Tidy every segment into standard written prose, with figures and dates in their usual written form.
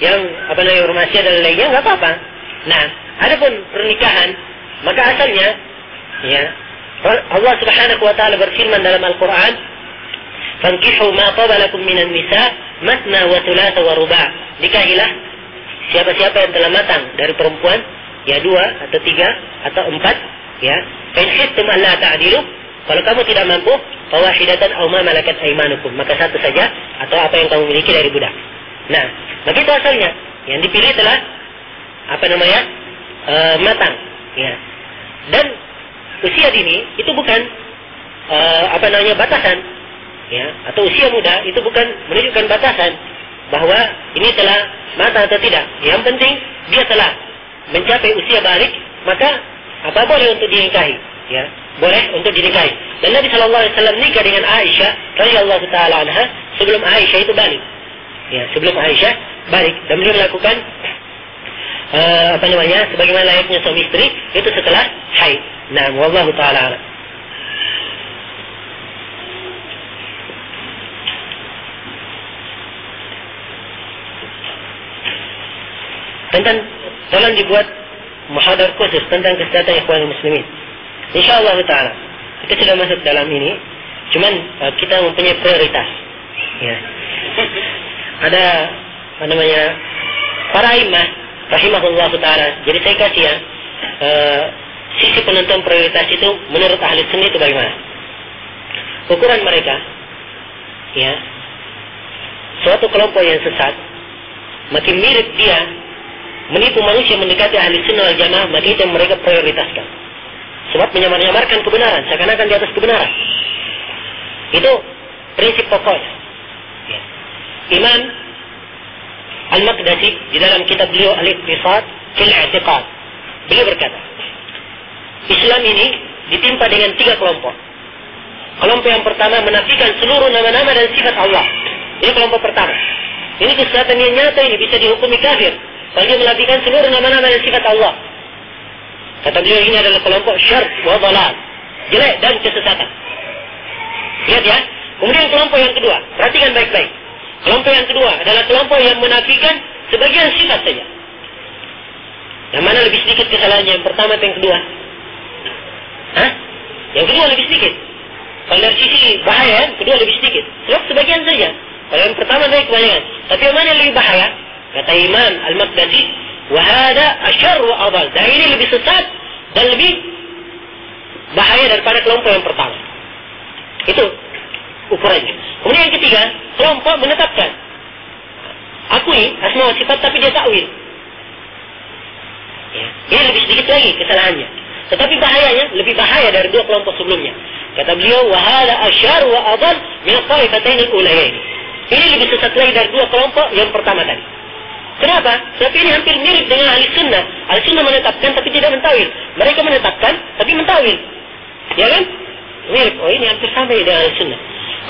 yang bermaksiat dan lainnya, nggak apa-apa. Nah, adapun pernikahan, maka asalnya, ya, Allah Subhanahu wa taala berfirman dalam Al-Qur'an, "Fankihu ma taba lakum minan nisa, matna wa thulatha wa ruba'." Nikahilah siapa-siapa yang telah matang dari perempuan, ya 2 atau 3 atau 4, ya. Fa in khiftum alla ta'dilu, kalau kamu tidak mampu, fawahidatan aw ma malakat aymanukum, maka satu saja atau apa yang kamu miliki dari budak. Nah, begitu asalnya. Yang dipilih telah matang, ya. Dan usia dini itu bukan batasan, ya, atau usia muda itu bukan menunjukkan batasan bahwa ini telah matang atau tidak. Yang penting dia telah mencapai usia balik, maka boleh untuk dinikahi, ya, boleh untuk dinikahi. Dan Nabi Shallallahu Alaihi Wasallam nikah dengan Aisyah radhiyallahu taala anha sebelum Aisyah itu balik, ya, sebelum Aisyah balik, dan beliau melakukan sebagaimana layaknya suami istri itu setelah haid. Nah, wallahu taala. Tolong dibuat muhadar khusus tentang kesehatan ikhwan muslimin. Insyaallah taala. Kita sudah masuk dalam ini, cuman kita mempunyai prioritas. Ya. Ada para imam rahimahullah taala. Jadi saya kasih ya sisi penentuan prioritas itu menurut ahli sunnah itu bagaimana? Ukuran mereka, ya, suatu kelompok yang sesat makin mirip dia menipu manusia mendekati ahli sunnah wal jamaah, maka itu yang mereka prioritaskan. Sebab menyamar-nyamarkan kebenaran, seakan-akan di atas kebenaran. Itu prinsip pokoknya. Ya. Imam Al-Maqdisi di dalam kitab beliau Al-Iqtisad fil I'tiqad, beliau berkata, Islam ini ditimpa dengan 3 kelompok. Kelompok yang pertama menafikan seluruh nama-nama dan sifat Allah. Ini kelompok pertama. Ini kesesatan yang nyata, ini bisa dihukumi kafir kalau dia menafikan seluruh nama-nama dan sifat Allah. Kata beliau, ini adalah kelompok syark wa dhalal, jelek dan kesesatan. Lihat ya. Kemudian kelompok yang kedua, perhatikan baik-baik. Kelompok yang kedua adalah kelompok yang menafikan sebagian sifat saja. Yang mana lebih sedikit kesalahannya, yang pertama atau yang kedua? Yang kedua lebih sedikit. Kalau dari sisi bahaya, kedua lebih sedikit. Sebab sebagian saja. Kalau yang pertama dari kebanyakan. Tapi yang mana yang lebih bahaya? Kata Imam Al-Maqdisi, wahada asyar wa adal. Dan ini lebih sesat dan lebih bahaya daripada kelompok yang pertama. Itu ukurannya. Kemudian yang ketiga, kelompok menetapkan, akui asma wa sifat tapi dia takwil. Ya. Ini lebih sedikit lagi kesalahannya. Tetapi bahayanya lebih bahaya dari 2 kelompok sebelumnya. Kata beliau, wahada asyar wa adal min al-ta'ifatain al-ulayain. Ini lebih sesat lagi dari 2 kelompok yang pertama tadi. Kenapa? Sebab ini hampir mirip dengan ahli sunnah. Ahli sunnah menetapkan tapi tidak mentawil. Mereka menetapkan tapi mentawil. Ya kan? Mirip. Oh, ini hampir sama dengan ahli sunnah.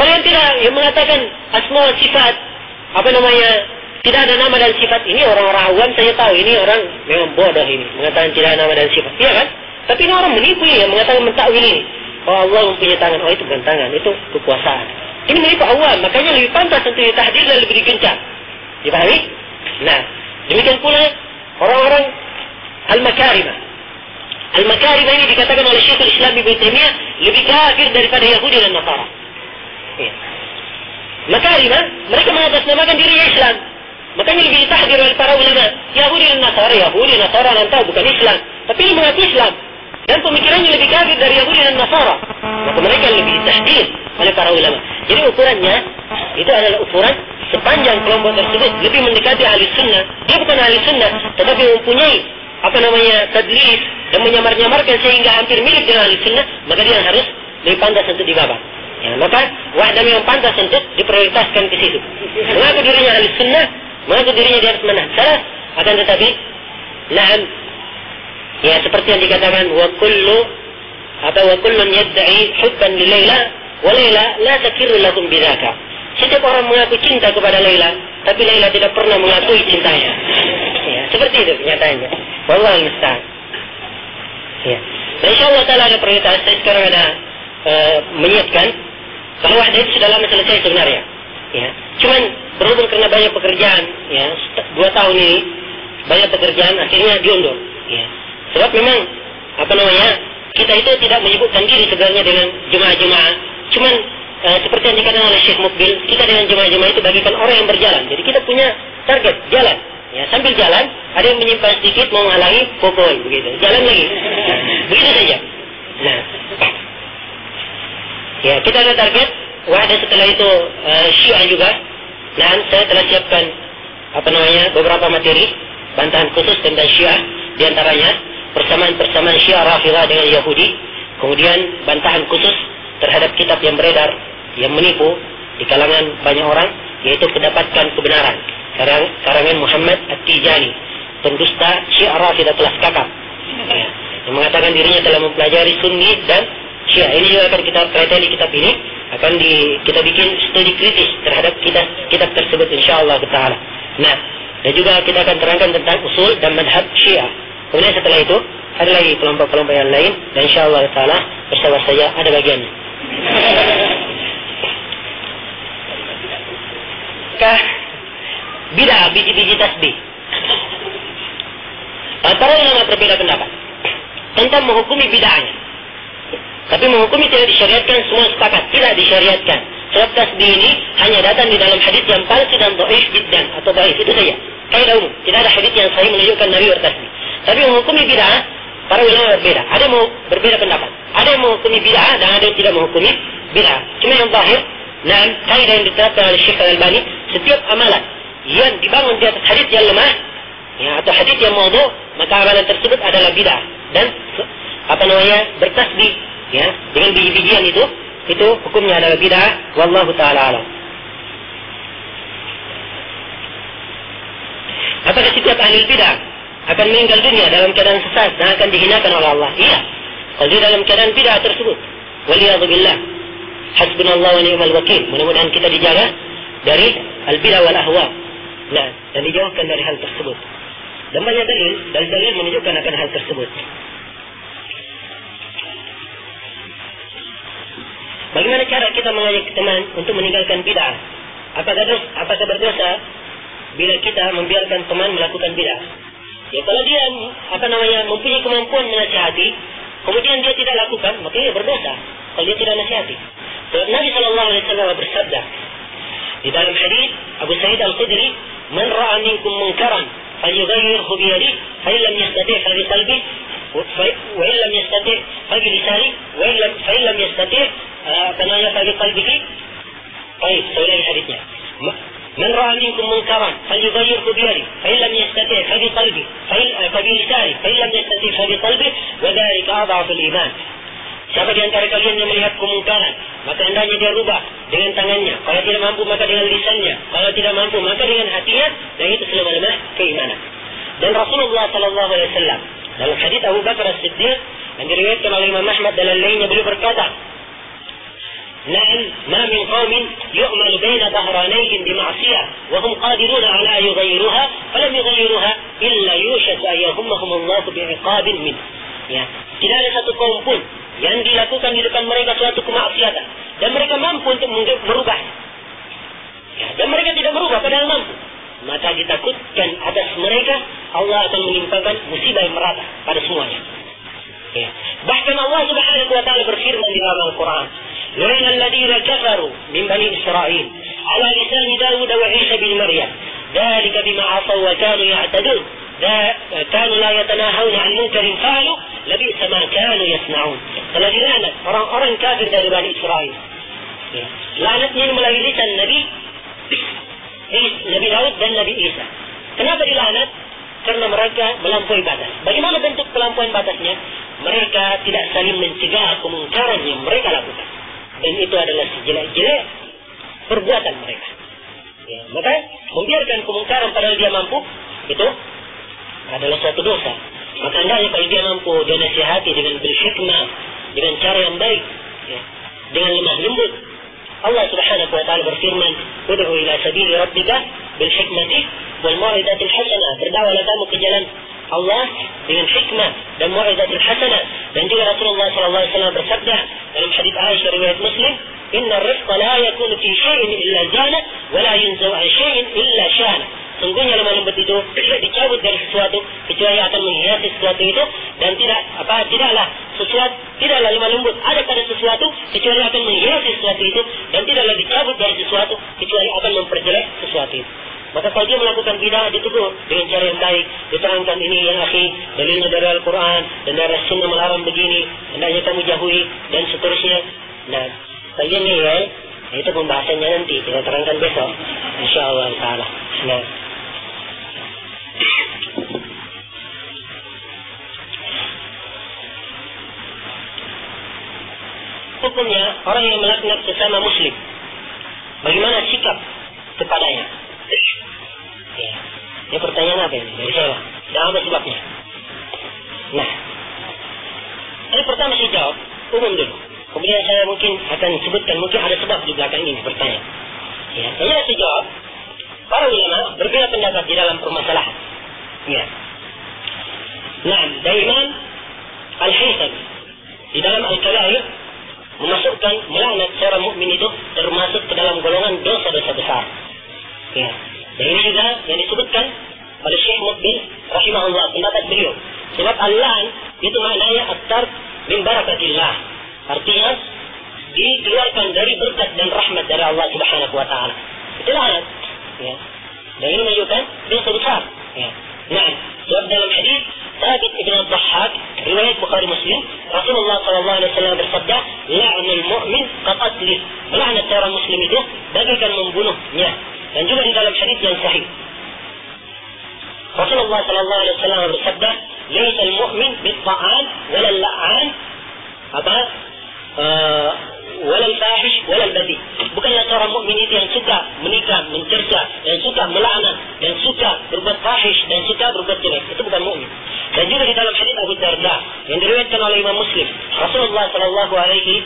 Kalau yang tidak, yang mengatakan asma sifat, tidak ada nama dan sifat, ini orang-orang awam saya tahu, ini orang memang bodoh ini, mengatakan tidak ada nama dan sifat. Iya kan? Tapi ini orang menipu ya, mengatakan mentakwil ini. Oh, Allah mempunyai tangan. Oh, itu bukan tangan, itu kekuasaan. Ini menipu awam, makanya lebih pantas untuk ditahdir dan lebih digencar. Dipahami? Nah, demikian pula orang-orang al-makarimah. Al-makarimah ini dikatakan oleh Syekhul Islam Ibnu Taimiyah lebih kafir daripada Yahudi dan Nasara. Ya. Makarimah, mereka mengatasnamakan dirinya Islam. Makanya lebih ditahdir oleh para ulama. Yahudi dan Nasara dan tahu bukan Islam. Tapi ini mengaku Islam. Dan pemikirannya lebih kafir dari Yahudi dan Nasara. Maka mereka lebih ditahdir oleh para ulama. Jadi ukurannya, itu adalah ukuran sepanjang kelompok tersebut lebih mendekati ahli sunnah. Dia bukan ahli sunnah, tetapi mempunyai tadlis dan menyamar-nyamarkan sehingga hampir mirip dengan ahli sunnah, maka dia harus lebih pantas untuk dibabat. Ya, maka wahdah yang pantas untuk diprioritaskan ke situ. Mengaku dirinya ahli sunnah, mengaku dirinya di atas manhaj salaf, akan tetapi na'am, ya seperti yang dikatakan wa kullun yad'i hubban li Laila wa Laila la takirru lakum bidzaka. Setiap orang mengaku cinta kepada Laila, tapi Laila tidak pernah mengakui cintanya. Ya, seperti itu kenyataannya. Wallahu musta'an. Ya. Nah, insyaallah taala ada prioritas. Saya sekarang ada menyiapkan kalau wahdah itu sudah lama selesai sebenarnya. Ya. Cuman berhubung karena banyak pekerjaan, ya, 2 tahun ini banyak pekerjaan akhirnya diundur. Ya. Sebab memang kita itu tidak menyebutkan diri sebenarnya dengan jemaah-jemaah. Cuman seperti yang dikatakan oleh Syekh Mukbil, kita dengan jemaah-jemaah itu bagikan orang yang berjalan. Jadi kita punya target jalan. Ya, sambil jalan ada yang menyimpan sedikit mau menghalangi pokok begitu. Jalan lagi. Begitu saja. Nah, ya kita ada target. Ada setelah itu Syiah juga. Dan saya telah siapkan beberapa materi bantahan khusus tentang Syiah, di antaranya persamaan Syiah Rafidhah dengan Yahudi, kemudian bantahan khusus terhadap kitab yang beredar yang menipu di kalangan banyak orang, yaitu Kedapatkan Kebenaran karangan Muhammad At-Tijani, pendusta Syiah Rafidhah kelas kakap, yang mengatakan dirinya telah mempelajari Sunni dan Syiah. Ini juga akan kita pelajari kitab ini, akan kita bikin studi kritis terhadap kitab tersebut insyaallah taala. Nah, dan juga kita akan terangkan tentang usul dan madhab Syiah. Kemudian setelah itu ada lagi kelompok-kelompok yang lain, dan insyaallah taala bersama saya ada bagiannya. Bid'ah, biji-biji tasbih. Para ulama berbeda pendapat tentang menghukumi bid'ahnya. Tapi menghukumi tidak disyariatkan, semua sepakat tidak disyariatkan. Sebab tasbih ini hanya datang di dalam hadis yang palsu dan dhaif jiddan atau dhaif, itu saja. Kaidah umum, tidak ada hadis yang sahih menunjukkan Nabi bertasbih. Tapi menghukumi bid'ah, para ulama berbeda. Ada yang mau berbeda pendapat. Ada yang menghukumi bid'ah dan ada yang tidak menghukumi bid'ah. Cuma yang zahir, dan kaidah yang diterapkan oleh Syekh Al-Albani, setiap amalan yang dibangun di atas hadis yang lemah, ya, atau hadis yang maudhu', maka amalan tersebut adalah bid'ah. Dan bertasbih, ya, dengan biji-bijian itu hukumnya adalah bid'ah. Wallahu ta'ala alam. Apakah setiap ahli bid'ah akan meninggal dunia dalam keadaan sesat dan akan dihinakan oleh Allah? Iya, kalau dia dalam keadaan bid'ah tersebut. Waliyadzubillah. Hasbunallah wa ni'mal wakil. Mudah-mudahan kita dijaga dari al-bid'ah wal ahwa. Nah, dan dijauhkan dari hal tersebut. Dan banyak dalil menunjukkan akan hal tersebut. Bagaimana cara kita mengajak teman untuk meninggalkan bid'ah? Apakah berdosa bila kita membiarkan teman melakukan bid'ah? Ya, kalau dia mempunyai kemampuan menasihati, kemudian dia tidak lakukan, maka dia berdosa. Kalau dia tidak nasihati. Sebab Nabi SAW bersabda di dalam hadis Abu Sa'id Al-Khudri, "Man ra'a minkum munkaran falyughayyirhu bi yadihi, fa in lam yastati' fa bi qalbihi, wa in lam yastati' fa bi lisanihi, fa in lam yastati' fa bi qalbihi." Baik, saya ulangi hadisnya. "Man ra'a minkum munkaran falyughayyirhu bi yadihi, fa in lam yastati' fa bi qalbihi, fa bi lisanihi, fa in lam yastati' fa bi qalbihi, wa dhalika adhaful iman." Siapa di antara kalian yang melihat kemungkaran, maka hendaknya dia rubah dengan tangannya. Kalau tidak mampu, maka dengan lisannya. Kalau tidak mampu, maka dengan hatinya. Dan itu selama-lamanya keimanan. Dan Rasulullah SAW dalam hadis Abu Bakar As-Siddiq yang diriwayatkan oleh Imam Ahmad dan lainnya, beliau berkata, "Na'am ma min qaumin yu'malu baina dhahranayhim bima'siyah wa hum qadiruna 'ala yughayyiruha, falam yughayyiruha illa yushku an yahummahum Allah bi'iqabin min." Ya, tidak ada satu kaum pun yang dilakukan di depan mereka suatu kemaksiatan dan mereka mampu untuk merubahnya. Ya, dan mereka tidak merubah padahal mampu. Maka ditakutkan atas mereka Allah akan menimpakan musibah yang merata pada semuanya. Ya. Bahkan Allah Subhanahu wa taala berfirman di dalam Al-Qur'an, "Lu'ina alladziina kafaru min bani Israil 'ala lisani Daud wa Isa bin Maryam, dzalika bima 'asaw wa kanu ya'tadun. Kanu la yatanahawna 'an munkarin fa'alu, labisa ma kanu yasna'un." Telah dilaknat orang-orang kafir dari Bani Israel. Ya. Laknatnya ini melalui lisan Nabi Daud dan Nabi Isa. Kenapa dilaknat? Karena mereka melampaui batas. Bagaimana bentuk pelampauan batasnya? Mereka tidak saling mencegah kemungkaran yang mereka lakukan. Dan itu adalah sejelek-jelek perbuatan mereka. Ya. Maka membiarkan kemungkaran padahal dia mampu, itu adalah suatu dosa. Maka hendaknya kalau dia mampu, dia nasihati dengan berhikmah, dengan cara yang baik, ya, dengan lemah lembut. Allah Subhanahu wa taala berfirman, "Ud'u ila sabili rabbika bil hikmati wal mau'izatil hasanah." Berdakwahlah kamu ke jalan Allah dengan hikmah dan mau'izatil hasanah. Dan juga Rasulullah sallallahu alaihi wasallam bersabda dalam hadis Aisyah riwayat Muslim, "Inna ar-rifqa la yakunu fi shay'in illa zana wa la yunzaw an shay'in illa shana." sungguhnya lemah lembut itu tidak dicabut dari sesuatu kecuali akan menghiasi sesuatu itu, dan tidaklah lemah lembut ada pada sesuatu kecuali akan menghiasi sesuatu itu, dan tidaklah dicabut dari sesuatu kecuali akan memperjelek sesuatu itu. Maka kalau dia melakukan bid'ah, ditegur dengan cara yang baik, diterangkan ini yang akhi, dalilnya dari Al-Quran dan dari Sunnah melarang begini, hendaknya kamu jauhi dan seterusnya. Nah, kalian nilai, itu pembahasannya nanti kita terangkan besok, insyaallah taala. Nah, hukumnya orang yang melaknat sesama muslim, bagaimana sikap kepadanya? Ya, ini pertanyaan apa ini dari saya? Dan apa sebabnya? Nah, ini pertama saya jawab umum dulu. Kemudian saya mungkin akan sebutkan, mungkin ada sebab di belakang ini bertanya. Ya, saya jawab. Para ulama berbeda pendapat di dalam permasalahan. Ya. Nah, dari Imam Al-Haythami di dalam Al-Kabair memasukkan melaknat seorang mukmin itu termasuk ke dalam golongan dosa-dosa besar. Ya. Dan ini juga yang disebutkan oleh Syekh Muqbil rahimahullah, pendapat beliau. Sebab al-la'n itu maknanya at-tark min barakatillah. Artinya dikeluarkan dari berkat dan rahmat dari Allah Subhanahu wa taala. Itu laknat. Ya. Dan ini menunjukkan dosa besar. Ya. Nah, sebab dalam hadis Thabit ibn Dhahhak riwayat Bukhari Muslim, Rasulullah sallallahu alaihi wasallam bersabda, "La'nul mu'min qatl." Melaknat seorang muslim itu bagaikan membunuhnya. Dan juga di dalam hadis yang sahih, Rasulullah sallallahu alaihi wasallam bersabda, "Laisal mu'min bit-ta'an wal la'an walal fahish walal badi." Bukanlah seorang mukmin itu yang suka menikam, mencerca, yang suka melaknat, yang suka berbuat fahish, dan suka berbuat jelek. Itu bukan mukmin. Dan juga di dalam hadis Abu Darda yang diriwayatkan oleh Imam Muslim, Rasulullah sallallahu alaihi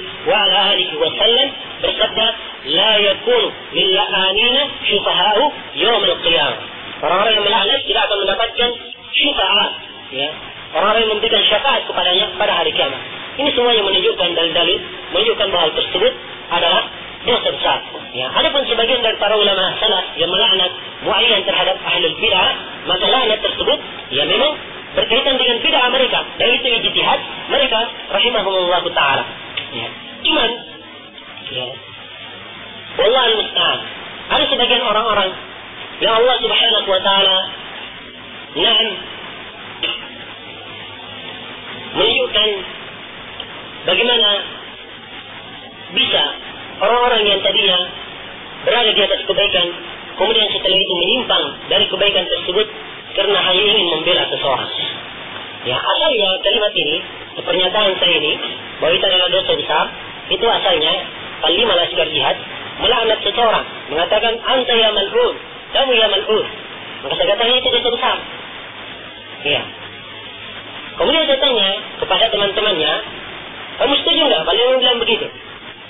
wasallam bersabda, "La yakunu lil la'anina syufaha'u yaumil qiyamah." Orang-orang yang melaknat tidak akan mendapatkan syufa'a, ya. Orang-orang yang memberikan syafaat kepadanya pada hari kiamat. Ini semuanya menunjukkan dalil-dalil menunjukkan bahwa hal tersebut adalah dosa besar. Ya, adapun sebagian dari para ulama salaf yang melaknat muayyan terhadap ahlul bid'ah, maka laknat tersebut ya memang berkaitan dengan bid'ah mereka, dan itu ijtihad mereka rahimahumullah taala. Ya. Cuman ya, wallahu musta'an, ada sebagian orang-orang yang Allah Subhanahu wa taala menunjukkan bagaimana bisa orang-orang yang tadinya berada di atas kebaikan, kemudian setelah itu menyimpang dari kebaikan tersebut karena hanya ingin membela seseorang. Ya, asalnya kalimat ini, pernyataan saya ini, bahwa itu adalah dosa besar, itu asalnya Panglima Laskar Jihad melaknat seseorang, mengatakan, "Anta ya mal'un, kamu ya mal'un." Maka saya katakan itu dosa besar. Ya. Kemudian saya tanya kepada teman-temannya, "Kamu setuju enggak?" Beliau bilang begitu.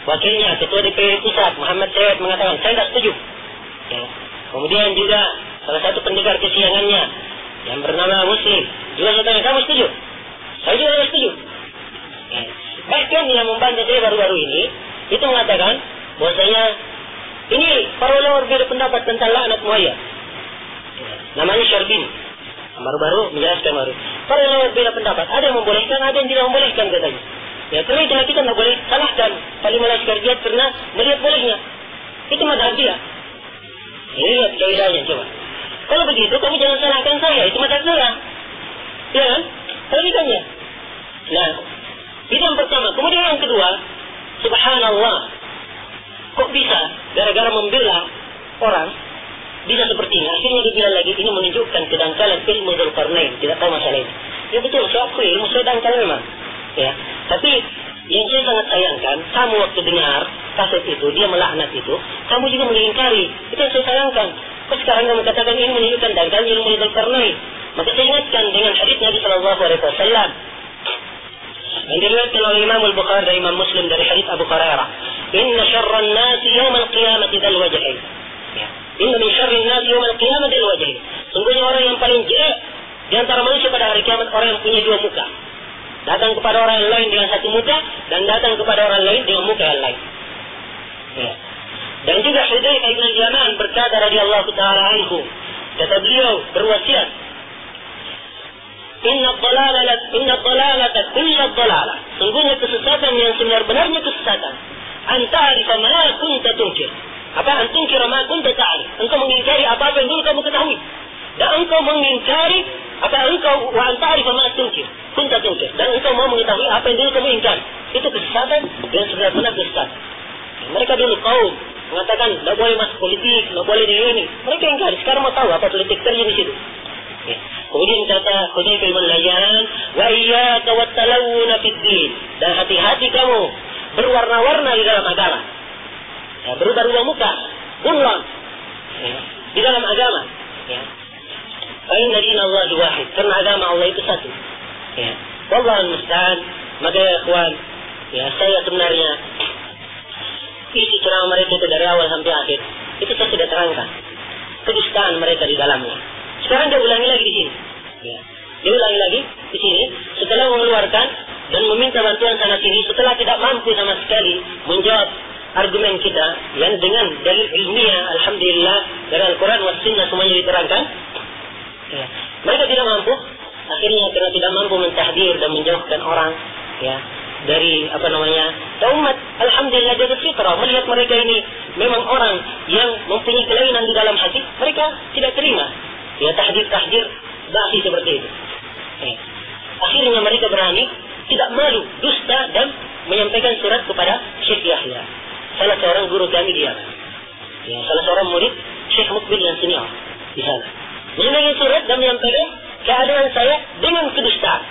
Wakilnya, Ketua DPR Pusat, Muhammad Syed, mengatakan, "Saya tidak setuju." Ya. Kemudian juga salah satu pendengar kesiangannya yang bernama Muslim juga saya tanya, "Kamu setuju?" Saya juga tidak setuju. Ya. Bahkan yang membantu saya baru-baru ini itu mengatakan bahwasanya ini para ulama berbeda pendapat tentang laknat muayyan. Ya. Namanya Syarbini. Baru-baru menjelaskan baru. Para ulama berbeda pendapat. Ada yang membolehkan, ada yang tidak membolehkan katanya. Ya, karena itulah kita tidak boleh salahkan Panglima Laskar Jihad karena melihat bolehnya. Itu madhab dia. Ini lihat kaidahnya coba. Kalau begitu kamu jangan salahkan saya, itu madhab saya. Ya kan? Kalikannya. Nah, itu yang pertama. Kemudian yang kedua, subhanallah, kok bisa gara-gara membela orang bisa seperti ini? Akhirnya dibilang lagi, ini menunjukkan kedangkalan ilmu Dzulqarnain. Tidak tahu masalah ini. Ya betul, saya akui ilmu saya dangkal memang. Ya, tapi yang saya sangat sayangkan, kamu waktu dengar kaset itu, dia melaknat itu, kamu juga mengingkari. Itu yang saya sayangkan. Kok sekarang kamu katakan ini menunjukkan dangkal ilmu Dzulqarnain? Maka saya ingatkan dengan hadits Nabi sallallahu alaihi wasallam yang diriwayatkan oleh Imam Al-Bukhari dan Imam Muslim dari hadits Abu Hurairah, "Inna syarran nasi yawmal qiyamati dzal wajhain." Ya. Inna min syarrin nasi yawmal qiyamati dzal wajhain. Sungguhnya orang yang paling jelek di antara manusia pada hari kiamat orang yang punya dua muka. Datang kepada orang yang lain dengan satu muka dan datang kepada orang lain dengan muka yang lain. Ya. Dan juga Hudzaifah bin Yaman berkata radhiyallahu taala anhu, Kata beliau berwasiat, Inna dhalalata kulla dhalalah. Sungguhnya kesesatan yang sebenar-benarnya kesesatan. Anta'arifa ma kunta tunkir. Apa antunkir ma kunta ta'arif. Engkau mengingkari apa-apa yang dulu kamu ketahui. Dan engkau mengingkari wa anta'arifa ma tunkir. Kunta tunkir. Dan engkau mau mengetahui apa yang dulu kamu ingkari. Itu kesesatan yang sebenar-benar kesesatan. Mereka dulu kaum mengatakan tidak boleh masuk politik, tidak boleh ini. Mereka ingkari. Sekarang mau tahu apa politik terjadi di situ. Ya. Kemudian kata Hudzaifah bin Yaman, wa iyyaka wat-talawun fid din. Dan hati-hati kamu berwarna-warna di dalam agama. Ya, berubah-ubah muka, bunglon. Ya, di dalam agama. Ya. Fa inna dinallahi wahid. Karena agama Allah itu satu. Ya. Wallahu musta'an. Maka ya ikhwan, ya saya sebenarnya isi ceramah mereka itu dari awal sampai akhir itu saya sudah terangkan kedustaan mereka di dalamnya. Sekarang dia ulangi lagi di sini. Ya. Dia ulangi lagi di sini setelah mengeluarkan dan meminta bantuan sana sini, setelah tidak mampu sama sekali menjawab argumen kita yang dengan dalil ilmiah, alhamdulillah dari Al-Quran was Sunnah semuanya diterangkan. Ya. Mereka tidak mampu, akhirnya karena tidak mampu mentahdir dan menjauhkan orang, ya, dari umat, alhamdulillah dia berfitrah melihat mereka ini memang orang yang mempunyai kelainan di dalam hati, mereka tidak terima. Ya, tahdir dai seperti itu. Akhirnya mereka berani, tidak malu, dusta dan menyampaikan surat kepada Syekh Yahya, salah seorang guru kami dia. Ya, salah seorang murid Syekh Mukbil yang senior di sana. Menyampaikan surat dan menyampaikan keadaan saya dengan kedustaan.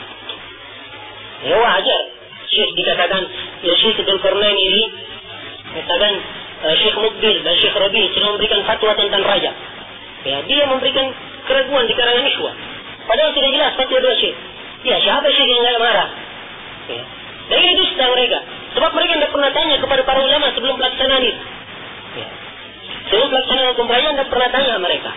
Ya, wajar. Syekh dikatakan, ya Syekh Dzulqarnain ini katakan Syekh Mukbil dan Syekh Rabi sudah memberikan fatwa tentang raja. Ya, dia memberikan keraguan di kalangan ikhwah. Padahal sudah jelas fatwa dua Syekh. Ya, siapa Syekh yang enggak marah? Ya. Dan ini dusta mereka. Sebab mereka tidak pernah tanya kepada para ulama sebelum pelaksanaan itu. Ya. Sebelum pelaksanaan hukum raya tidak pernah tanya mereka.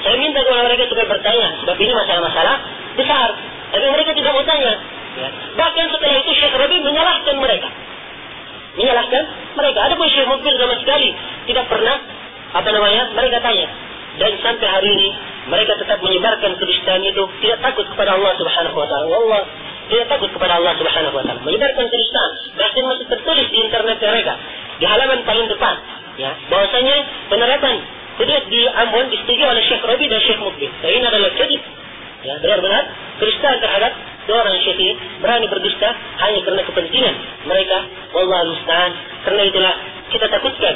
Saya minta kepada mereka supaya bertanya, sebab ini masalah-masalah besar. Tapi mereka tidak mau tanya. Ya. Bahkan setelah itu Syekh Rabi menyalahkan mereka. Ada pun Syekh Mukbil sama sekali tidak pernah mereka tanya. Dan sampai hari ini mereka tetap menyebarkan kedustaan itu, tidak takut kepada Allah Subhanahu wa taala. Wallah, tidak takut kepada Allah Subhanahu wa taala. Menyebarkan kedustaan, bahkan masih tertulis di internet mereka, di halaman paling depan, ya, bahwasanya penerapan hudud di Ambon disetujui oleh Syekh Rabi dan Syekh Mukbil. Dan ini adalah kadhib. Ya, benar-benar kedustaan terhadap dua orang syekh ini, berani berdusta hanya karena kepentingan mereka. Wallahu musta'an. Karena itulah kita takutkan,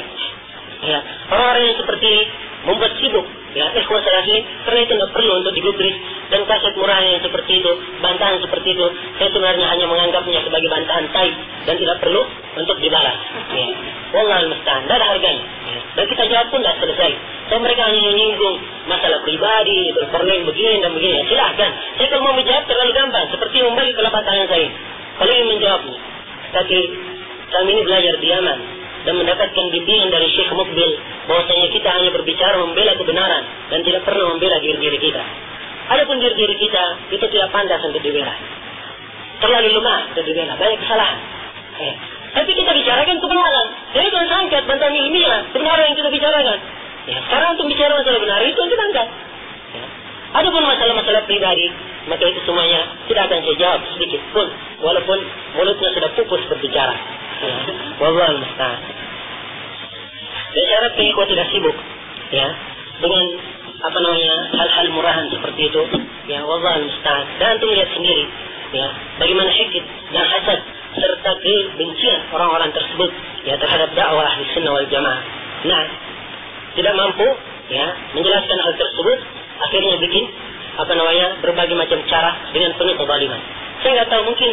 ya, orang-orang yang seperti ini membuat sibuk, ya, ikhwan salafi. Karena itu tidak perlu untuk digubris. Dan kaset murah yang seperti itu, bantahan seperti itu, saya sebenarnya hanya menganggapnya sebagai bantahan taib dan tidak perlu untuk dibalas. Ya. Wallahu musta'an. Tidak ada harganya. Ya. Dan kita jawab pun tidak selesai. So, mereka hanya menyinggung masalah pribadi, berperling begini dan begini. Silahkan. Saya kalau mau menjawab terlalu gampang, seperti membalik telapak tangan saya. Kalau ingin menjawabnya. Tapi kami ini belajar di Yaman dan mendapatkan bimbingan dari Syekh Mukbil bahwasanya kita hanya berbicara membela kebenaran dan tidak pernah membela diri kita. Adapun diri kita itu tidak pantas untuk dibela. Terlalu lemah untuk dibela, banyak kesalahan. Tapi kita bicarakan kebenaran. Jadi kalau angkat bantahan ilmiah, kebenaran yang kita bicarakan. Ya, sekarang untuk bicara masalah benar itu yang kita angkat. Ya. Adapun masalah-masalah pribadi, maka itu semuanya tidak akan saya jawab sedikit pun, walaupun mulutnya sudah pupus berbicara. Ya. Wallahu musta'an. Dan saya harap ikhwah tidak sibuk, ya, dengan hal-hal murahan seperti itu. Ya, wallahu musta'an. Dan antum lihat sendiri, ya, bagaimana hikid dan hasad serta kebencian orang-orang tersebut, ya, terhadap dakwah Ahli Sunnah wal Jamaah. Nah, tidak mampu, ya, menjelaskan hal tersebut, akhirnya bikin berbagai macam cara dengan penuh kezaliman. Saya nggak tahu, mungkin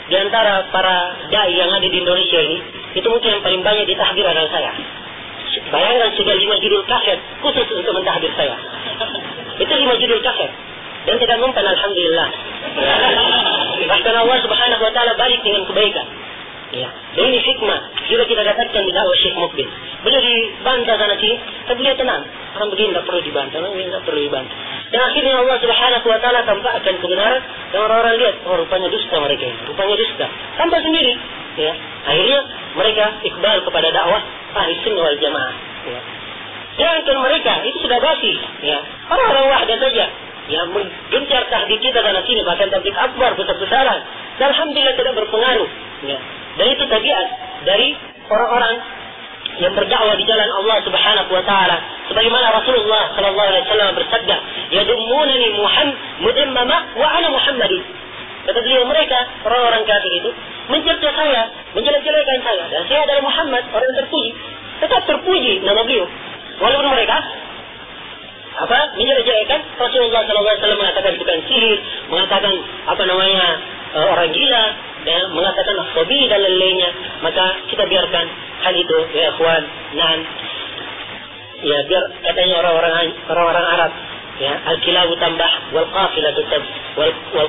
di antara para dai yang ada di Indonesia ini, itu mungkin yang paling banyak ditahdir adalah saya. Bayangkan sudah 5 judul kaset khusus untuk mentahdir saya. Itu 5 judul kaset dan tidak mempan, alhamdulillah. Bahkan Allah Subhanahu wa taala balik dengan kebaikan. Ya, dan ini hikmah juga kita dapatkan di dakwah Syekh Mukbil. Beliau dibantah sana sini, tapi beliau tenang. Orang begini tidak perlu dibantah, Dan akhirnya Allah Subhanahu wa taala tampakkan kebenaran dan orang-orang lihat, oh rupanya dusta mereka ini, rupanya dusta. Tanpa sendiri, ya. Akhirnya mereka iqbal kepada dakwah Ahli Sunnah wal Jamaah. Ya. Jangan mereka itu sudah basi, ya. Orang-orang Wahdah saja yang menggencar tahdik kita sana sini, bahkan tablik akbar besar-besaran, dan alhamdulillah tidak berpengaruh. Ya. Dan itu tabiat dari orang-orang yang berdakwah di jalan Allah Subhanahu wa taala. Sebagaimana Rasulullah sallallahu alaihi wasallam bersabda, "Yadummunani mudammama wa ana Muhammadun." Kata beliau, mereka orang-orang kafir itu mencerca saya, menjelek-jelekan saya, dan saya adalah Muhammad, orang yang terpuji. Tetap terpuji nama beliau. Walaupun mereka menjelek-jelekan Rasulullah sallallahu alaihi wasallam, mengatakan tukang sihir, mengatakan orang gila, dan mengatakan hobi dan lainnya. Maka kita biarkan hal itu, ya ikhwan. Nah, ya biar katanya orang-orang Arab, ya al-kilabu tambah wal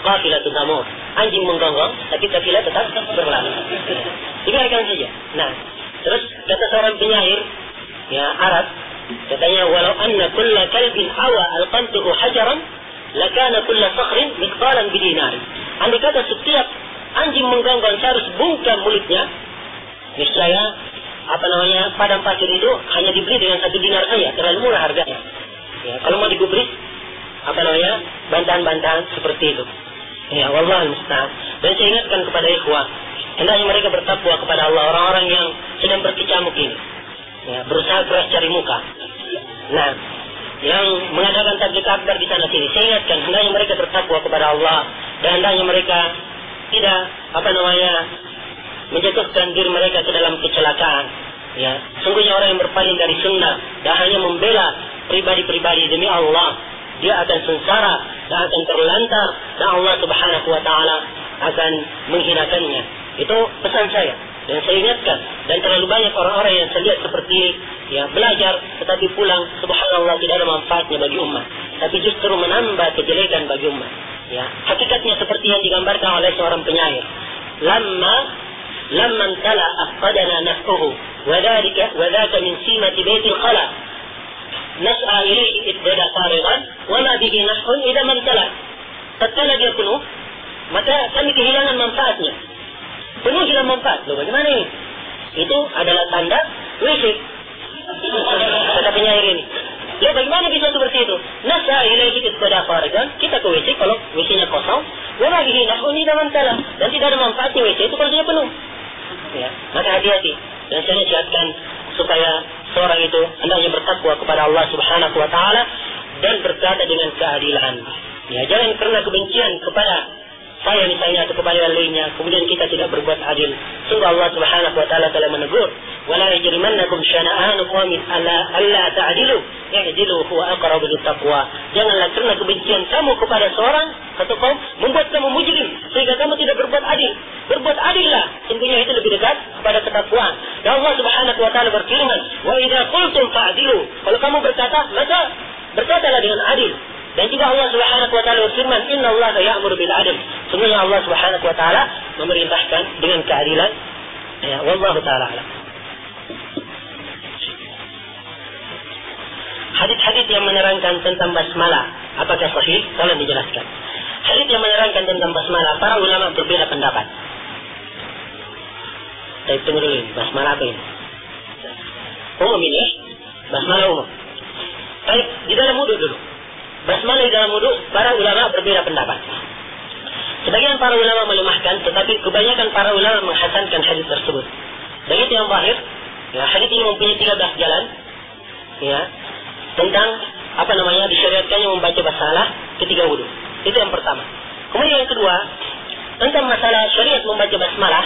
qafilatu tamur. Anjing menggonggong tapi kafilah tetap berlalu. Dibiarkan saja. Nah, terus kata seorang penyair ya Arab, katanya walau anna kulla kalbin awa alqantuhu hajaran lakana kulla sakhrin mithqalan bidinari. Andai kata setiap anjing menggonggong harus bungkam mulutnya, niscaya padang pasir itu hanya dibeli dengan 1 dinar saja, terlalu murah harganya. Ya, kalau mau digubris bantahan-bantahan seperti itu. Ya, wallahi musta'an. Dan saya ingatkan kepada ikhwah, hendaknya mereka bertakwa kepada Allah, orang-orang yang sedang berkecamuk ini. Ya, berusaha keras cari muka. Nah, yang mengadakan tablik akbar di sana sini, saya ingatkan hendaknya mereka bertakwa kepada Allah, dan hendaknya mereka tidak menjatuhkan diri mereka ke dalam kecelakaan. Ya, sungguhnya orang yang berpaling dari sunnah dan hanya membela pribadi-pribadi demi Allah, dia akan sengsara dan akan terlantar, dan Allah Subhanahu wa taala akan menghinakannya. Itu pesan saya. Dan saya ingatkan, dan terlalu banyak orang-orang yang saya lihat seperti ya belajar tetapi pulang subhanallah tidak ada manfaatnya bagi umat, tapi justru menambah kejelekan bagi umat. Ya, hakikatnya seperti yang digambarkan oleh seorang penyair. Lamman tala afqadana naf'uhu wa dzaka min simati baitil khala. Nas'a ilaihi idda faridan wa ma bihi naf'un idza mamtala. Tatkala dia penuh, maka kami kehilangan manfaatnya. Penuh dengan manfaat. Loh, bagaimana ini? Itu adalah tanda WC. Kata penyair ini. Loh, bagaimana bisa seperti itu? Nas'a ilaihi idda faridan. Kita ke WC kalau WC-nya kosong. Wa ma bihi naf'un idza mamtala. Dan tidak ada manfaatnya WC itu kalau dia penuh. Ya, maka hati-hati. Dan saya nasihatkan supaya seorang itu hendaknya bertakwa kepada Allah Subhanahu wa taala dan berkata dengan keadilan. Ya, jangan karena kebencian kepada saya misalnya atau kepada yang lainnya kemudian kita tidak berbuat adil. Sungguh Allah Subhanahu wa taala telah menegur, "Wala yajrimannakum syana'anu qaumin alla ta'dilu, i'dilu huwa aqrabu littaqwa." Janganlah karena kebencian kamu kepada seorang atau kaum membuat kamu mujrim sehingga kamu tidak berbuat adil. Berbuat adillah, sungguhnya itu lebih dekat kepada ketakwaan. Dan Allah Subhanahu wa taala berfirman, "Wa idza qultum fa'dilu." Kalau kamu berkata, maka berkatalah dengan adil. Dan juga Allah Subhanahu wa taala berfirman, "Innallaha ya'muru bil 'adl." Sungguhnya Allah Subhanahu wa taala memerintahkan dengan keadilan. Ya, wallahu taala a'lam. Hadis-hadis yang menerangkan tentang basmalah, apakah sahih? Tolong dijelaskan. Hadis yang menerangkan tentang basmalah, para ulama berbeda pendapat. Saya tunggu dulu ini, basmalah apa ini? Umum ini, basmalah umum. Baik, di dalam wudu dulu. Basmalah di dalam wudu, para ulama berbeda pendapat. Sebagian para ulama melemahkan, tetapi kebanyakan para ulama menghasankan hadis tersebut. Dan itu yang zahir. Ya, hadis ini mempunyai 13 jalan. Ya, tentang disyariatkannya membaca basmalah ketika wudu. Itu yang pertama. Kemudian yang kedua, tentang masalah syariat membaca basmalah,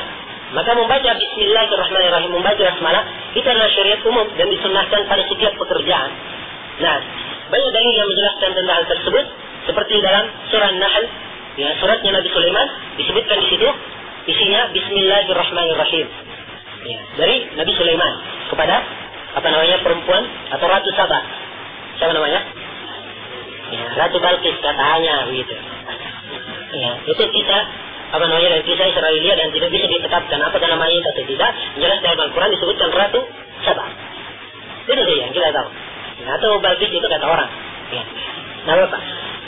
maka membaca Bismillahirrahmanirrahim, membaca basmalah itu adalah syariat umum dan disunnahkan pada setiap pekerjaan. Nah, banyak dalil yang menjelaskan tentang hal tersebut, seperti dalam surah Nahl, ya, suratnya Nabi Sulaiman disebutkan di situ isinya Bismillahirrahmanirrahim. Ya, dari Nabi Sulaiman kepada perempuan atau Ratu Saba. Siapa namanya? Ya, Ratu Balqis katanya begitu. Ya, itu kita dari kisah Israelia dan tidak bisa ditetapkan apakah namanya itu atau tidak. Jelas dalam Al-Quran disebutkan Ratu Saba. Itu saja yang kita tahu. Ya, atau Balqis itu kata orang. Ya. Nah, Bapak,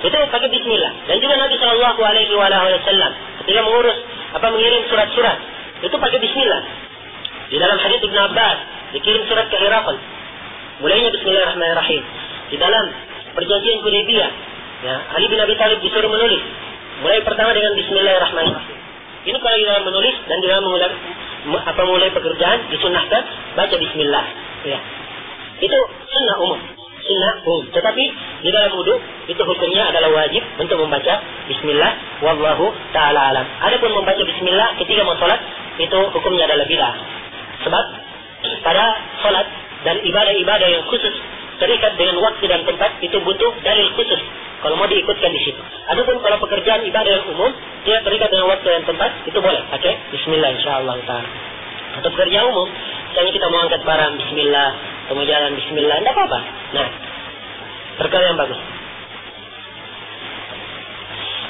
itu pakai Bismillah. Dan juga Nabi Shallallahu Alaihi Wasallam ketika mengirim surat-surat itu pakai Bismillah. Di dalam hadits Ibnu Abbas dikirim surat ke Herakl, mulainya Bismillahirrahmanirrahim. Di dalam perjanjian Hudaybiyah, ya, Ali bin Abi Thalib disuruh menulis. Mulai pertama dengan Bismillahirrahmanirrahim. Ini kalau di dalam menulis dan di dalam mulai pekerjaan disunahkan baca Bismillah. Ya. Itu sunnah umum. Tetapi di dalam wudu itu hukumnya adalah wajib untuk membaca Bismillah. Wallahu ta'ala alam. Adapun membaca Bismillah ketika mau sholat itu hukumnya adalah bid'ah. Sebab pada sholat dan ibadah-ibadah yang khusus terikat dengan waktu dan tempat itu butuh dalil khusus kalau mau diikutkan di situ. Adapun kalau pekerjaan ibadah yang umum tidak terikat dengan waktu dan tempat itu boleh pakai Bismillah insyaallah taala. Atau pekerjaan umum, misalnya kita mau angkat barang Bismillah, mau jalan Bismillah, tidak apa-apa. Nah, perkara yang bagus.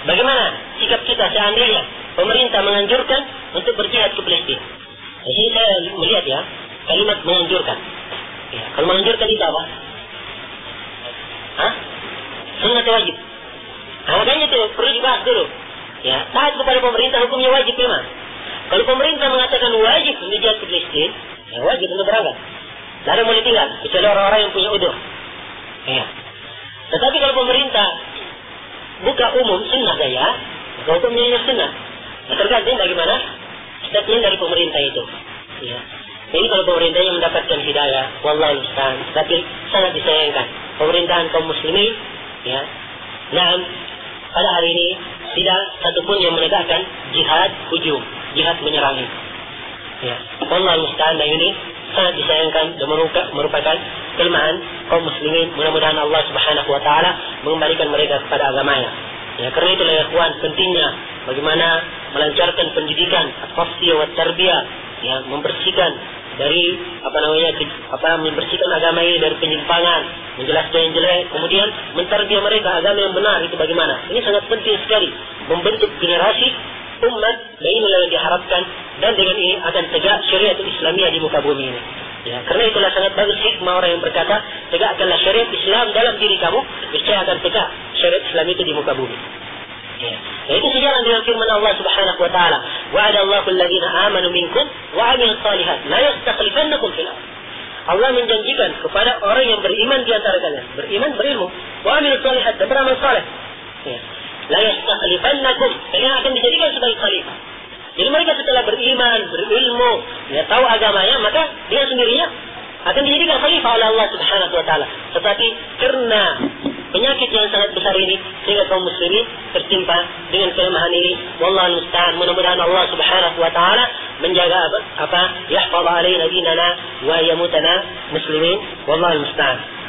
Bagaimana sikap kita seandainya pemerintah menganjurkan untuk berjihad ke Palestina? Di sini saya melihat ya kalimat menganjurkan. Ya, kalau menganjurkan itu apa? Sunnah atau wajib? Nah, makanya itu perlu dibahas dulu. Ya, taat kepada pemerintah hukumnya wajib memang. Kalau pemerintah mengatakan wajib untuk jihad ke Palestina, ya wajib untuk berangkat. Lalu boleh tinggal, kecuali orang-orang yang punya udur. Ya. Tetapi kalau pemerintah buka umum sunnah saja, maka hukumnya hanya sunnah. Nah, tergantung bagaimana statement dari pemerintah itu. Ya. Ini kalau pemerintah yang mendapatkan hidayah, wallahu musta'an. Tapi sangat disayangkan pemerintahan kaum muslimin, ya. Nah, pada hari ini tidak satupun yang menegakkan jihad hujum, jihad menyerang. Ya. Wallahu musta'an. Dan ini sangat disayangkan dan merupakan kelemahan kaum muslimin. Mudah-mudahan Allah Subhanahu wa taala mengembalikan mereka kepada agamanya. Ya, karena itulah ya ikhwan, pentingnya bagaimana melancarkan pendidikan at-tasfiyah wa tarbiyah, ya, membersihkan dari membersihkan agama ini dari penyimpangan, menjelaskan yang jelek, kemudian mentarbiah mereka agama yang benar itu bagaimana. Ini sangat penting sekali membentuk generasi umat, dan inilah yang diharapkan, dan dengan ini akan tegak syariat Islamiyah di muka bumi ini. Ya, karena itulah sangat bagus hikmah orang yang berkata, tegakkanlah syariat Islam dalam diri kamu, niscaya akan tegak syariat Islam itu di muka bumi. Ya. Nah, itu sejalan dengan firman Allah Subhanahu wa taala, wa'adallahu alladhina amanu minkum wa 'amilus shalihat la yastakhlifannakum fil ardh. Allah menjanjikan kepada orang yang beriman di antara kalian, beriman, berilmu, wa 'amilus shalihat, dan beramal saleh. Ya. La yastakhlifannakum, kalian akan dijadikan sebagai khalifah. Jadi mereka setelah beriman, berilmu, ya, tahu agamanya, maka dia sendirinya akan dijadikan khalifah oleh Allah Subhanahu wa taala. Tetapi karena penyakit yang sangat besar ini sehingga kaum muslimin tertimpa dengan kelemahan ini, wallahu musta'an. Mudah-mudahan Allah Subhanahu wa taala menjaga yahfaz alaina dinana wa yamutana muslimin, wallahu musta'an.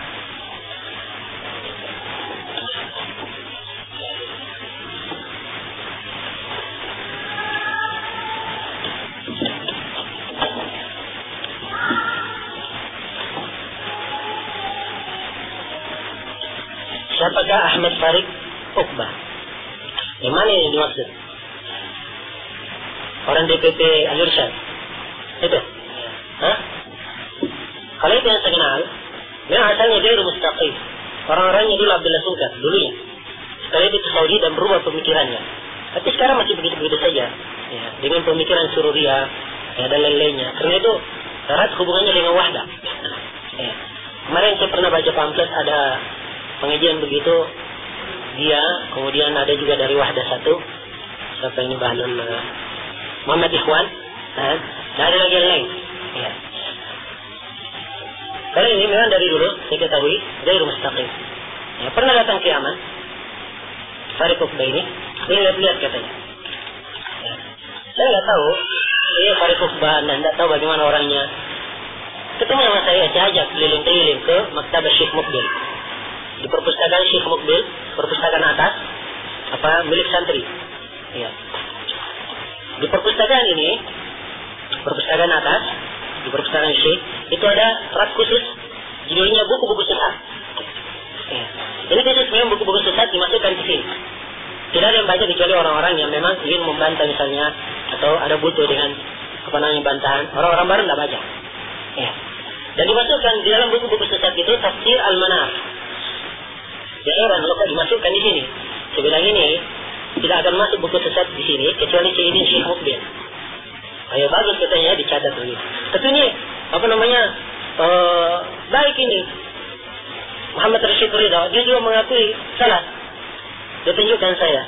Siapakah Ahmad Farid Uqbah? Yang mana yang dimaksud? Orang DPP Al-Irsyad? Itu? Hah? Kalau itu yang saya kenal, memang asalnya dia mustaqim. Orang-orangnya dulu Abdullah Sungkar, dulunya. Setelah itu ke Saudi dan berubah pemikirannya. Tapi sekarang masih begitu-begitu saja. Ya, dengan pemikiran sururiyah, ya, dan lain-lainnya. Karena itu erat hubungannya dengan wahdah. Ya. Kemarin saya pernah baca pamflet, ada pengajian begitu, dia, kemudian ada juga dari Wahdah satu, siapa ini Bahlul Muhammad Ikhwan, dan ada lagi yang lain. Ya. Karena ini memang dari dulu saya ketahui dari mustaqim. Ya, pernah datang ke Yaman, Farid Uqbah ini, dia lihat-lihat katanya. Ya. Saya nggak tahu, dia Farid Uqbah dan nggak tahu bagaimana orangnya. Ketemu sama saya ajak keliling-keliling ke Maktabah Syekh Muqbil. Di perpustakaan Syekh Muqbil, perpustakaan atas, milik santri. Ya. Di perpustakaan ini, perpustakaan atas, di perpustakaan Syekh, itu ada rak khusus, judulnya buku-buku sesat. Ya. Ini khusus memang buku-buku sesat dimasukkan ke sini. Tidak ada yang baca kecuali orang-orang yang memang ingin membantah misalnya, atau ada butuh dengan bantahan. Orang-orang baru tidak baca. Ya. Dan dimasukkan di dalam buku-buku sesat itu Tafsir Al-Manar. Ya heran, kalau dimasukkan di sini. Saya bilang ini tidak akan masuk buku sesat di sini kecuali Sayyidin Syekh Muqbil. Ayo bagus katanya dicatat dulu. Tapi ini baik ini. Muhammad Rashid Ridha, dia juga mengakui salah. Dia tunjukkan saya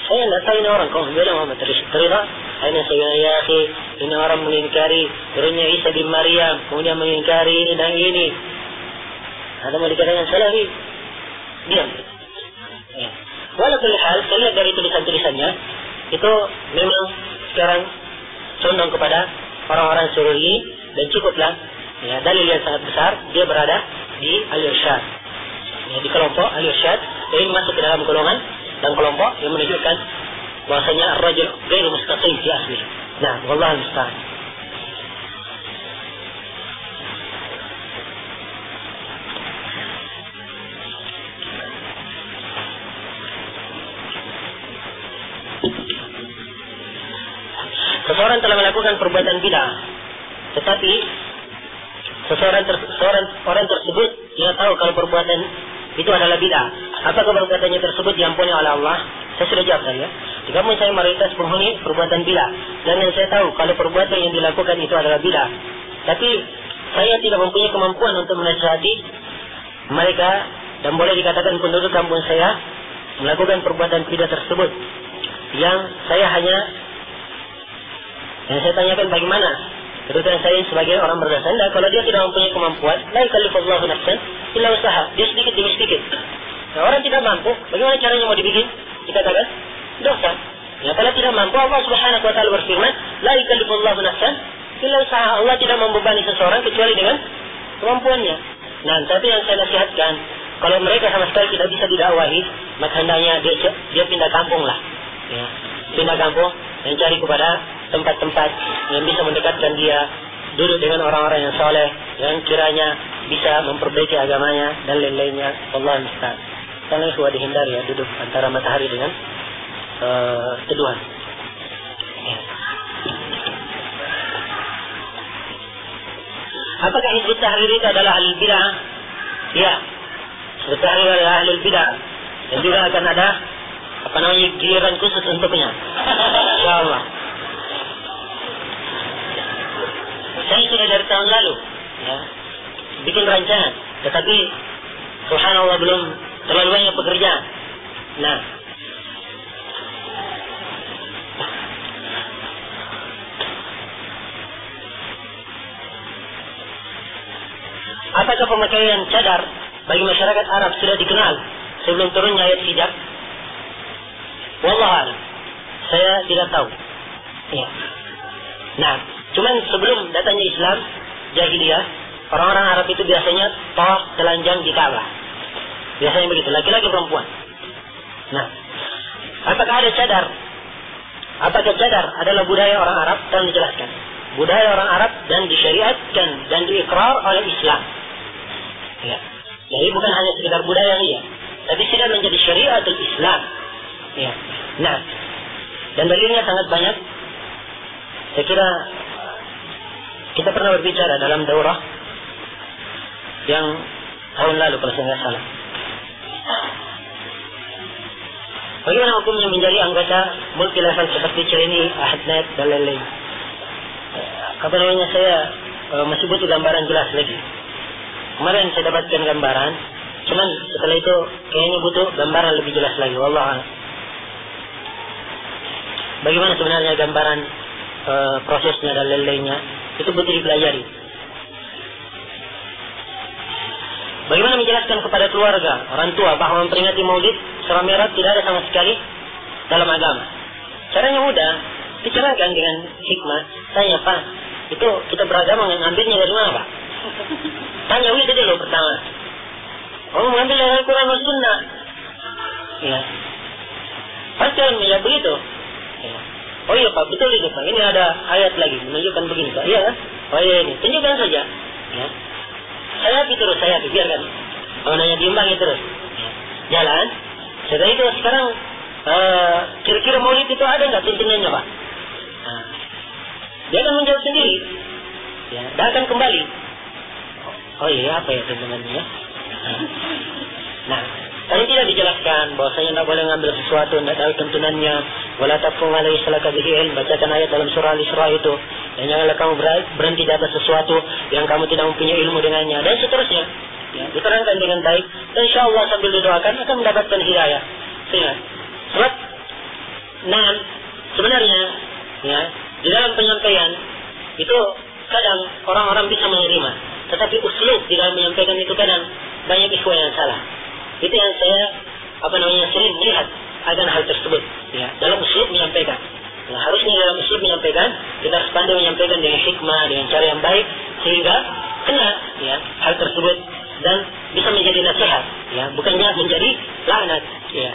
tidak tahu ini orang, kau bilang Muhammad Rashid Ridha. Akhirnya saya bilang, ya akhi, ini orang mengingkari turunnya Isa bin Maryam, kemudian mengingkari ini dan ini. Ada mau dikatakan salafi? Diam. Ya. Walaupun hal, saya lihat dari tulisan-tulisannya, itu memang sekarang condong kepada orang-orang Sururi, dan cukuplah ya, dalil yang sangat besar, dia berada di Al-Irsyad, ya, di kelompok Al-Irsyad, jadi masuk ke dalam golongan dan kelompok yang menunjukkan bahwasanya ar-rajul ghairu mustaqim fi asli. Nah, wallahu musta'an. Seseorang telah melakukan perbuatan bid'ah, tetapi orang tersebut dia tahu kalau perbuatan itu adalah bid'ah. Apakah perbuatannya tersebut diampuni oleh Allah? Saya sudah jawab tadi ya. Di kampung saya mayoritas penghuni perbuatan bid'ah, dan yang saya tahu kalau perbuatan yang dilakukan itu adalah bid'ah. Tapi saya tidak mempunyai kemampuan untuk menasihati mereka, dan boleh dikatakan penduduk kampung saya melakukan perbuatan bid'ah tersebut. Yang saya tanyakan bagaimana kedudukan saya sebagai orang berdasar. Dan kalau dia tidak mempunyai kemampuan, la yukallifullahu nafsan illa usaha, dia sedikit demi sedikit. Nah, orang tidak mampu, bagaimana caranya mau dibikin? Dikatakan dosa. Ya, kalau tidak mampu, Allah Subhanahu wa taala berfirman, la yukallifullahu nafsan illa usaha. Allah tidak membebani seseorang kecuali dengan kemampuannya. Nah, tapi yang saya nasihatkan, kalau mereka sama sekali tidak bisa didakwahi, maka hendaknya dia pindah kampung lah. Ya, pindah kampung dan cari kepada tempat-tempat yang bisa mendekatkan dia duduk dengan orang-orang yang soleh, yang kiranya bisa memperbaiki agamanya dan lain-lainnya. Allah musta'an. Karena itu dihindari ya, duduk antara matahari dengan teduhan. Ya. Apakah Hizbut Tahrir itu adalah ahli bid'ah? Ya, Hizbut Tahrir adalah ahli bid'ah, dan juga akan ada giliran khusus untuknya, insyaallah. Saya sudah dari tahun lalu ya, bikin rancangan, tetapi subhanallah belum terlalu banyak pekerjaan. Nah, apakah pemakaian cadar bagi masyarakat Arab sudah dikenal sebelum turunnya ayat hijab? Wallahu a'lam, saya tidak tahu. Ya. Nah, cuman sebelum datangnya Islam, jahiliyah, orang-orang Arab itu biasanya tawaf telanjang di Ka'bah. Biasanya begitu, laki-laki perempuan. Nah, apakah ada cadar? Apakah cadar adalah budaya orang Arab? Tolong dijelaskan. Budaya orang Arab dan disyariatkan dan diikrar oleh Islam. Ya. Jadi bukan hanya sekedar budaya dia, tapi sudah menjadi syariatul Islam. Ya. Nah, dan dalilnya sangat banyak. Saya kira kita pernah berbicara dalam daurah yang tahun lalu kalau saya tidak salah. Bagaimana hukumnya menjadi anggota multi level seperti CNI, Ahadnet dan lain-lain? Saya masih butuh gambaran jelas lagi. Kemarin saya dapatkan gambaran, cuman setelah itu kayaknya butuh gambaran lebih jelas lagi. Wallah. Bagaimana sebenarnya gambaran prosesnya dan lain-lainnya, itu butuh dipelajari. Bagaimana menjelaskan kepada keluarga, orang tua bahwa memperingati Maulid Surah Mi'raj tidak ada sama sekali dalam agama? Caranya mudah, dicerahkan dengan hikmah. Tanya, Pak, itu kita beragama ngambilnya dari mana, Pak? Tanya itu dulu pertama. Oh, mengambil dari Al-Quran dan Sunnah. Ya. Pasti orang ya begitu. Ya. Oh iya Pak, betul itu Pak. Ini ada ayat lagi menunjukkan begini Pak. Iya kan? Oh iya ini, tunjukkan saja. Ya. Saya biarkan. Kalau nanya diimbangi terus. Ya. Jalan. Setelah itu sekarang kira-kira Maulid itu ada nggak tuntunannya Pak? Nah, dia akan menjawab sendiri. Ya, dia akan kembali. Oh iya, apa ya tuntunannya? Nah, tadi tidak dijelaskan bahwasanya tidak boleh ngambil sesuatu tidak tahu tuntunannya. Wala taqfu ma laysa laka bihi ilm. Bacakan ayat dalam surah Al-Isra itu. Dan janganlah kamu berhenti di atas sesuatu yang kamu tidak mempunyai ilmu dengannya, dan seterusnya. ya, diterangkan dengan baik, dan insya Allah sambil didoakan akan mendapatkan hidayah. Sebab, sebenarnya, ya, di dalam penyampaian itu kadang orang-orang bisa menerima, tetapi uslub di dalam menyampaikan itu kadang banyak ikhwan yang salah. Itu yang saya sering melihat akan hal tersebut. Ya, dalam uslub menyampaikan. Nah, harusnya dalam uslub menyampaikan kita harus pandai menyampaikan dengan hikmah, dengan cara yang baik sehingga kena ya hal tersebut dan bisa menjadi nasihat. Ya, bukannya menjadi laknat. Ya.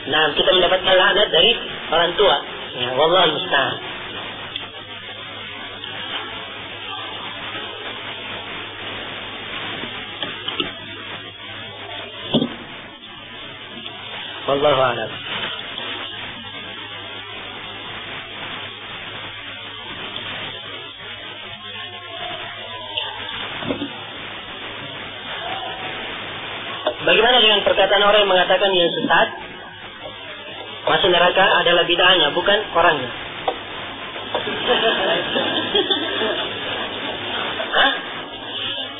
Nah, kita mendapatkan laknat dari orang tua. Ya, wallahu musta'an. Wallahu a'lam. Bagaimana dengan perkataan orang yang mengatakan yang sesat masuk neraka adalah bid'ahnya, bukan orangnya? Hah?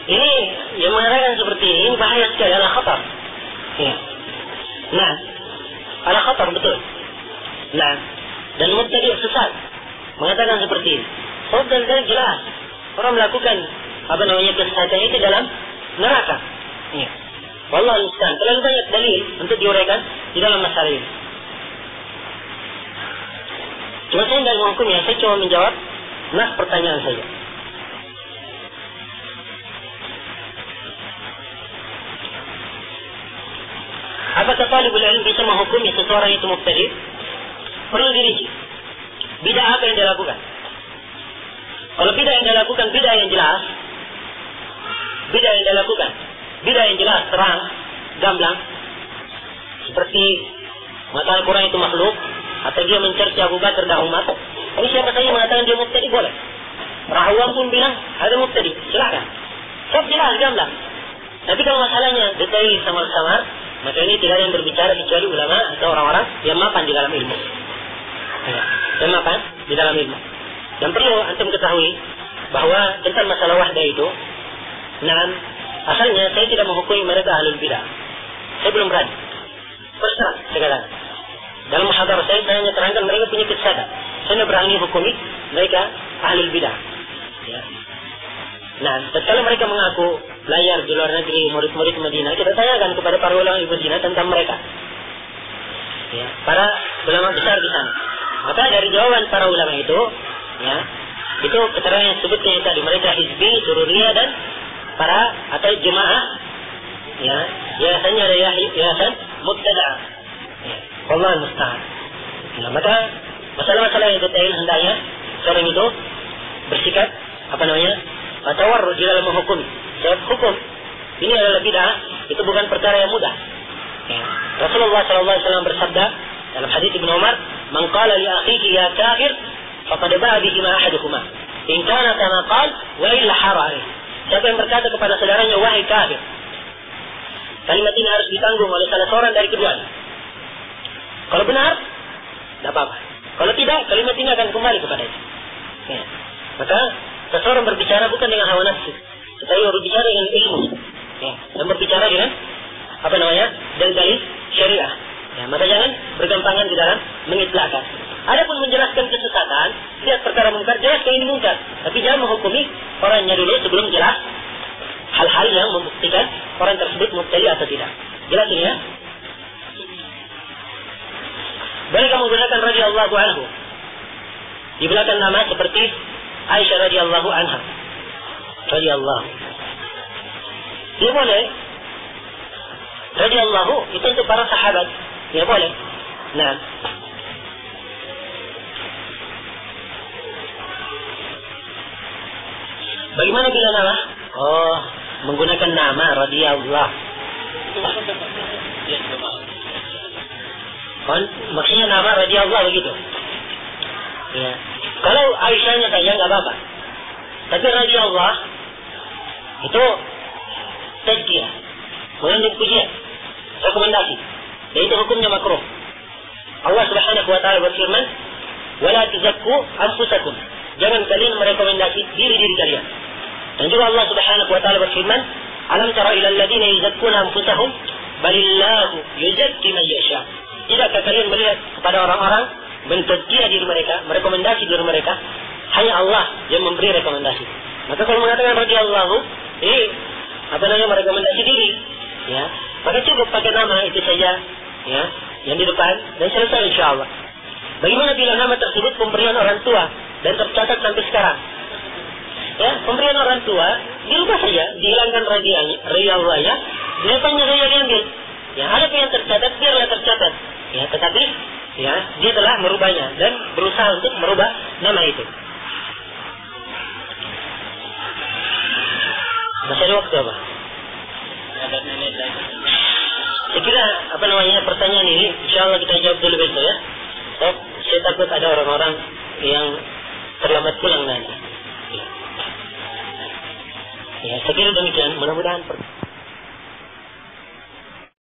Ini yang mengatakan seperti ini bahaya sekali, adalah khatar. Ya. Nah, adalah khatar betul. Nah, dan mubtadi' sesat mengatakan seperti ini. Oh, dan jelas orang melakukan kesesatan itu dalam neraka. Ya. Wallahu musta'an. Terlalu banyak dalil untuk diuraikan di dalam masalah ini. Cuma saya tidak menghukumnya, saya cuma menjawab pertanyaan saja. Apakah talibul ilm bisa menghukumi seseorang itu mubtadi'? Perlu dirinci. Bid'ah apa yang dia lakukan? Kalau bid'ah yang dia lakukan bid'ah yang jelas, bid'ah yang jelas, terang, gamblang, seperti mengatakan Al-Quran itu makhluk, atau dia mencerca Abu Bakar dan Umar. Ini siapa saja mengatakan dia mubtadi' boleh. Rahawam pun bilang ada mubtadi', silakan. Sebab jelas, gamblang. Tapi kalau masalahnya detail samar-samar, maka ini tidak ada yang berbicara kecuali ulama atau orang-orang yang mapan di dalam ilmu. Ya, yang mapan di dalam ilmu. Dan perlu antum ketahui bahwa tentang masalah wahdah itu, asalnya saya tidak menghukumi mereka ahlul bidah. Saya belum berani. Terserah sekarang. Dalam muhadharah saya hanya terangkan mereka punya kesesatan. Saya tidak berani hukumi mereka ahlul bidah. Ya. Nah, kalau mereka mengaku layar di luar negeri murid-murid Madinah, kita tanyakan kepada para ulama di Madinah tentang mereka. Ya, para ulama besar di sana. Maka dari jawaban para ulama itu, ya, itu keterangan yang sebutkan yang tadi, mereka hizbi, sururiyah dan para atau jemaah, ya, biasanya ada yayasan mubtada'ah. Ya, wallahu musta'an. Nah, maka masalah-masalah yang detail hendaknya seorang itu bersikap tawarrud di dalam menghukum. Sebab hukum ini adalah bid'ah, itu bukan perkara yang mudah. Ya. Rasulullah SAW bersabda dalam hadits Ibnu Umar, "Man qala li akhihi ya kafir, faqad ba'a bihi ma ahadukuma. In kana kama qala wa illa harari." Siapa yang berkata kepada saudaranya wahai kafir, kalimat ini harus ditanggung oleh salah seorang dari keduanya. Kalau benar, tidak apa-apa. Kalau tidak, kalimat ini akan kembali kepadanya. Ya. Maka seseorang berbicara bukan dengan hawa nafsu, tetapi berbicara dengan ilmu, ya, dan berbicara dengan dalil syariah. Ya, maka jangan bergampangan di dalam mengitlaqkan. Adapun menjelaskan kesesatan, lihat perkara munkar, jelaskan ini munkar, tapi jangan menghukumi orangnya dulu sebelum jelas hal-hal yang membuktikan orang tersebut mubtadi atau tidak. Jelas ini ya? Boleh kamu gunakan radhiyallahu anhu di belakang nama seperti Aisyah radhiyallahu anha. Radhiyallahu. Dia boleh. Radhiyallahu itu untuk para sahabat. Dia boleh. Nah. Bagaimana bila nama? Oh, menggunakan nama radhiyallahu. Maksudnya nama radhiyallahu begitu. Ya. Kalau Aisyahnya saja nggak apa-apa. Tapi radhiyallahu itu tazkiyah, mengandung pujian, rekomendasi. Dan itu hukumnya makruh. Allah Subhanahu wa taala berfirman, "Wala tuzakku anfusakum." Jangan kalian merekomendasi diri-diri kalian. Dan juga Allah Subhanahu wa taala berfirman, Alam tara ilal ladina yuzakkuna anfusahum balillahu yuzakki man yasha. Tidakkah kalian melihat kepada orang-orang mentazkiyah diri mereka, merekomendasi diri mereka? Hanya Allah yang memberi rekomendasi. Maka kalau mengatakan radhiyallahu, ini merekomendasi diri, ya. Maka cukup pakai nama itu saja, ya, yang di depan dan selesai insyaallah. Bagaimana bila nama tersebut pemberian orang tua dan tercatat sampai sekarang? Ya, pemberian orang tua dirubah saja, dihilangkan radhiyallahu, belakangnya saja diambil. Ya, ada yang tercatat biarlah tercatat. Ya, tetapi ya dia telah merubahnya dan berusaha untuk merubah nama itu. Masih ada waktu apa? Saya kira pertanyaan ini insyaallah kita jawab dulu besok ya. Saya takut ada orang-orang yang terlambat pulang nanti. Ya, saya kira demikian. Mudah-mudahan